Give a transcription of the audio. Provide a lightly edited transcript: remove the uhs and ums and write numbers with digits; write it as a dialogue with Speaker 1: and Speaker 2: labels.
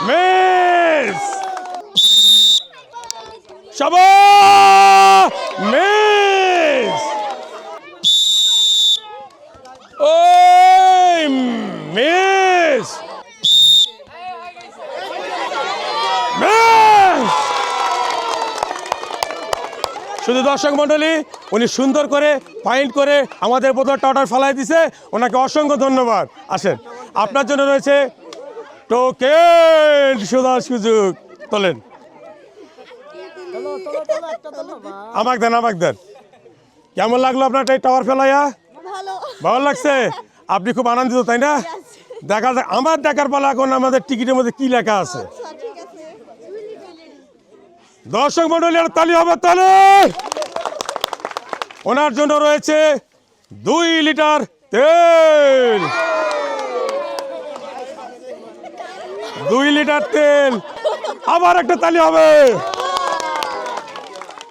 Speaker 1: miss শাবাশ miss ওই miss miss শুধু দর্শক মণ্ডলী উনি সুন্দর করে ফাইন্ড করে আমাদের বোতলটা অর্ডার ফেলাই দিছে ওনাকে অসংখ্য ধন্যবাদ আসেন আপনার জন্য রয়েছে টোকেন সুদার সুযোগ তোলেন আমাকে দেন কেমন লাগলো আপনার এই টাওয়ার ফেলাইয়া ভালো লাগছে আপনি খুব আনন্দিত তাই না দেখা যাক আমার দেখার পালা এখন আমাদের টিকিটের মধ্যে কি লেখা আছে দর্শক মন্ডলী আর তালি হবে তালি ওনার জন্য রয়েছে 2 লিটার তেল 2 লিটার তেল আবার একটা তালি হবে